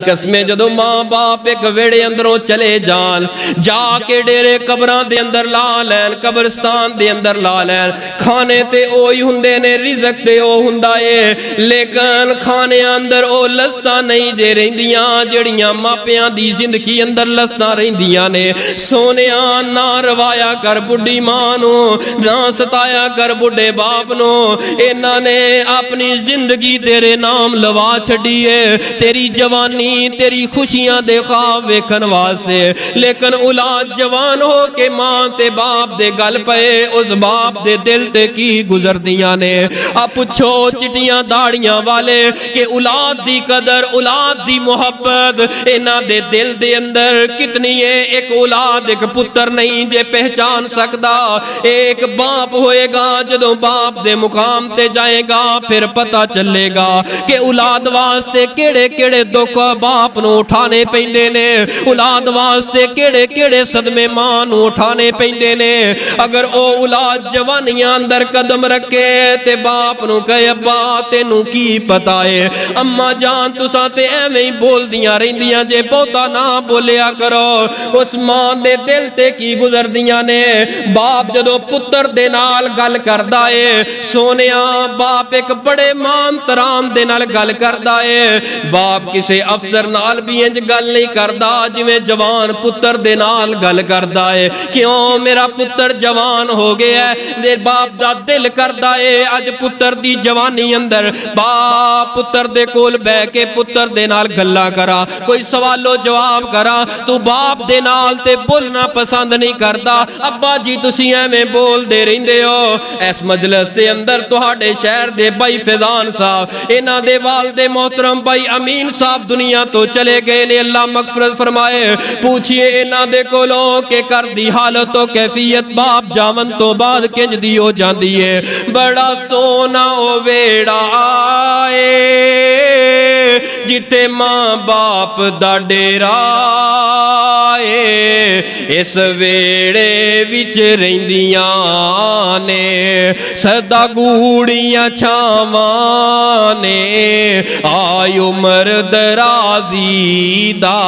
قسمیں جدو ماں باپ ایک ویڑے اندروں چلے جان جا کے ڈیرے قبران دے اندر لا لین قبرستان دے اندر لا لین کھانے تے اوہی ہندے نے رزق تے او ہندائے لیکن کھانے اندر او لستا نہیں جے رہندیاں جڑیاں ماپیاں دی زندگی اندر لستا رہندیاں نے سونیاں نہ روایا کر بڑی ماں نو نہ ستایا کر بڑے باپ نو انہاں نے اپنی زندگی تیرے نام لوا چھڑیے تیری جوانی تیری خوشیاں دے خواب ویکھن واسطے لیکن اولاد جوان ہو کے ماں تے باپ دے گل پئے اس باپ دے دل تے کی گزردیاں نے اب پوچھو چٹیاں داڑیاں والے کہ اولاد دی قدر اولاد دی محبت انہاں دے دل دے اندر کتنی ہے ایک اولاد ایک پتر نہیں جے پہچان سکدا ایک باپ ہوئے گا جدوں باپ دے مقام تے جائے گا پھر پتہ چلے گا کہ اولاد واسطے کیڑے کیڑے دکھ باپ نو اٹھانے پیندے نے اولاد واسطے کیڑے کیڑے صدمے ماں نو اٹھانے پیندے نے اگر او اولاد جوانیاں اندر قدم رکھے تے باپ نو کہے ابا تینوں کی پتہ ہے اما جان تساں تے ایویں ہی بول دیاں رہندیاں جے بہتا نہ بولیا کرو اس ماں دے دل تے کی گزردیاں نے باپ جدو پتر دے نال گل کردا ہے سونیا باپ ایک بڑے مان ترام دے نال گل کردا ہے باپ کسے افسر نال بھی انج گل نہیں کردا جویں جوان پتر دے نال گل کردا ہے کیوں میرا پتر جوان ہو گیا ہے دے باپ دا دل کردا ہے اج پتر دی جوانی اندر باپ پتر دے کول بہ کے پتر دے نال گلاں کرا کوئی سوال و جواب کرا تو باپ دے نال تے بولنا پسند نہیں کردا ابا جی تسی ایویں بول دے رہندے ہو اس مجلس دے اندر تہاڈے شہر دے بھائی فیضان صاحب انہاں دے والد محترم بھائی امین صاحب دنیا تو چلے گئے نے اللہ مغفرت فرمائے پوچھئے انہاں دے کولوں کہ کر دی حالت و کیفیت باپ جاون تو بعد کنج دی ہو جاندی ہے بڑا سونا او ویڑا آئے جتے ماں باپ دا ڈیرا اس ویڑے وچ رہندیاں نے سدا گوڑیاں چھاواں نے آئی عمر درازی دا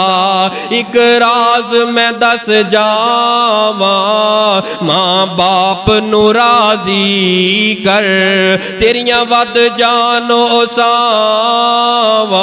ایک راز میں دس جاواں ماں باپ نو راضی کر تیریاں ود جانو ساواں